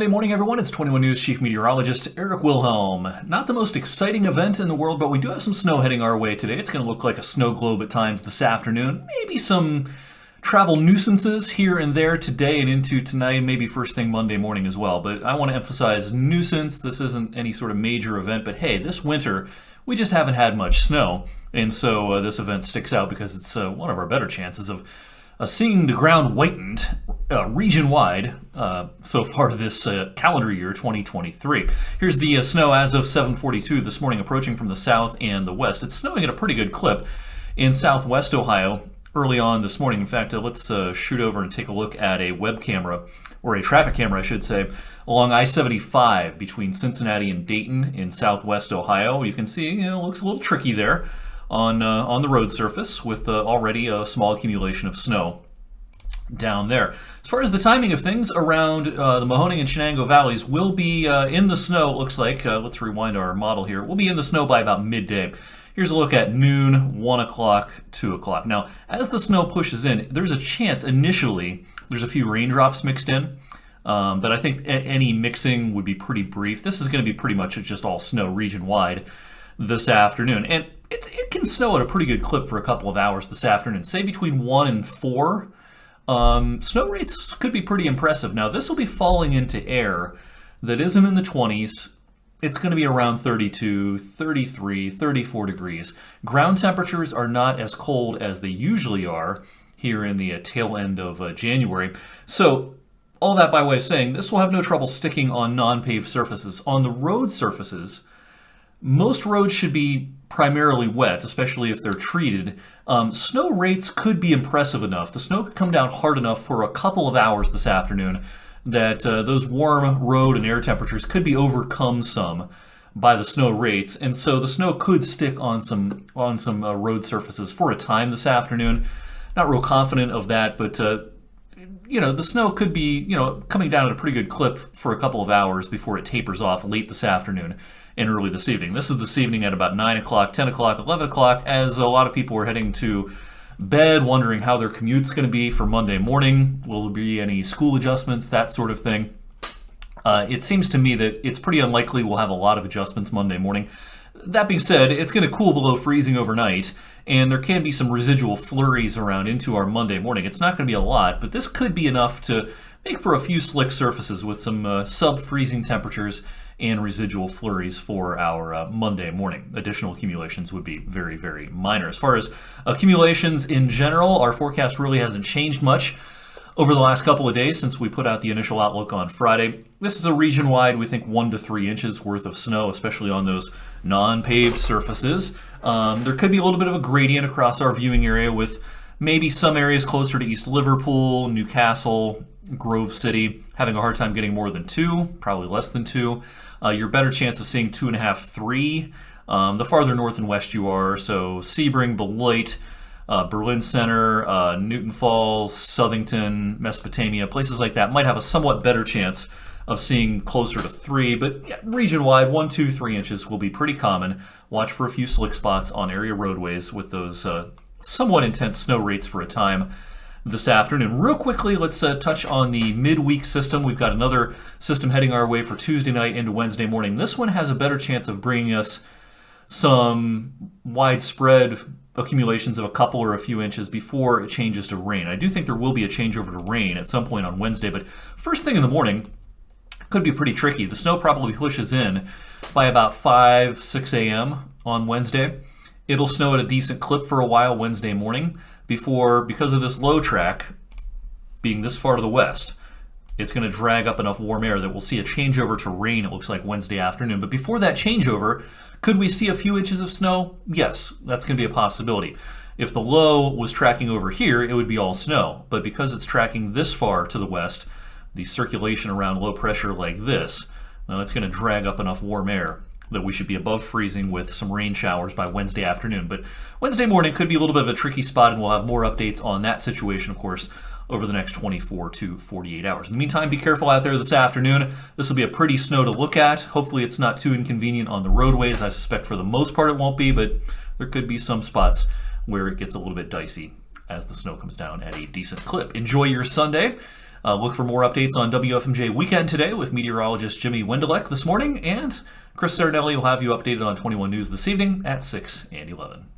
Monday morning, everyone. It's 21 News Chief Meteorologist Eric Wilhelm. Not the most exciting event in the world, but we do have some snow heading our way today. It's going to look like a snow globe at times this afternoon. Maybe some travel nuisances here and there today and into tonight, maybe first thing Monday morning as well. But I want to emphasize nuisance. This isn't any sort of major event, but hey, this winter, we just haven't had much snow. And so this event sticks out because it's one of our better chances of seeing the ground whitened region-wide so far this calendar year, 2023. Here's the snow as of 7:42 this morning, approaching from the south and the west. It's snowing at a pretty good clip in southwest Ohio early on this morning. In fact, let's shoot over and take a look at a web camera, or a traffic camera, I should say, along I-75 between Cincinnati and Dayton in southwest Ohio. You can see, it looks a little tricky there on the road surface with already a small accumulation of snow down there. As far as the timing of things, around the Mahoning and Shenango valleys, will be in the snow, it looks like. Let's rewind our model here. We'll be in the snow by about midday. Here's a look at noon, 1 o'clock, 2 o'clock. Now, as the snow pushes in, there's a chance initially there's a few raindrops mixed in, but I think any mixing would be pretty brief. This is going to be pretty much just all snow region-wide this afternoon. And it can snow at a pretty good clip for a couple of hours this afternoon, say between 1 and 4. Snow rates could be pretty impressive. Now, this will be falling into air that isn't in the 20s. It's going to be around 32, 33, 34 degrees. Ground temperatures are not as cold as they usually are here in the tail end of January. So, all that by way of saying, this will have no trouble sticking on non-paved surfaces. On the road surfaces, most roads should be primarily wet, especially if they're treated. Snow rates could be impressive enough. The snow could come down hard enough for a couple of hours this afternoon that those warm road and air temperatures could be overcome some by the snow rates, and so the snow could stick on some road surfaces for a time this afternoon. Not real confident of that, but the snow could be coming down at a pretty good clip for a couple of hours before it tapers off late this afternoon and early this evening. This is this evening at about 9 o'clock, 10 o'clock, 11 o'clock, as a lot of people are heading to bed, wondering how their commute's going to be for Monday morning. Will there be any school adjustments, that sort of thing? It seems to me that it's pretty unlikely we'll have a lot of adjustments Monday morning. That being said, it's going to cool below freezing overnight, and there can be some residual flurries around into our Monday morning. It's not going to be a lot, but this could be enough to make for a few slick surfaces with some sub-freezing temperatures and residual flurries for our Monday morning. Additional accumulations would be very, very minor. As far as accumulations in general, our forecast really hasn't changed much over the last couple of days since we put out the initial outlook on Friday. This is a region-wide, we think, 1 to 3 inches worth of snow, especially on those non-paved surfaces. There could be a little bit of a gradient across our viewing area with maybe some areas closer to East Liverpool, Newcastle, Grove City, having a hard time getting more than 2, probably less than 2. Your better chance of seeing 2.5, 3. The farther north and west you are, so Sebring, Beloit, Berlin Center, Newton Falls, Southington, Mesopotamia, places like that might have a somewhat better chance of seeing closer to 3, but yeah, region-wide, 1, 2, 3 inches will be pretty common. Watch for a few slick spots on area roadways with those somewhat intense snow rates for a time this afternoon. Real quickly, let's touch on the midweek system. We've got another system heading our way for Tuesday night into Wednesday morning. This one has a better chance of bringing us some widespread accumulations of a couple or a few inches before it changes to rain. I do think there will be a changeover to rain at some point on Wednesday, but first thing in the morning could be pretty tricky. The snow probably pushes in by about 5, 6 a.m. on Wednesday. It'll snow at a decent clip for a while Wednesday morning before, because of this low track being this far to the west, it's going to drag up enough warm air that we'll see a changeover to rain, it looks like, Wednesday afternoon. But before that changeover, could we see a few inches of snow? Yes, that's going to be a possibility. If the low was tracking over here, it would be all snow. But because it's tracking this far to the west, the circulation around low pressure like this, it's going to drag up enough warm air that we should be above freezing with some rain showers by Wednesday afternoon. But Wednesday morning could be a little bit of a tricky spot, and we'll have more updates on that situation, of course, over the next 24 to 48 hours. In the meantime, be careful out there this afternoon. This will be a pretty snow to look at. Hopefully it's not too inconvenient on the roadways. I suspect for the most part it won't be, but there could be some spots where it gets a little bit dicey as the snow comes down at a decent clip. Enjoy your Sunday. Look for more updates on WFMJ Weekend today with meteorologist Jimmy Wendelek this morning, and Chris Sarnelli will have you updated on 21 News this evening at 6 and 11.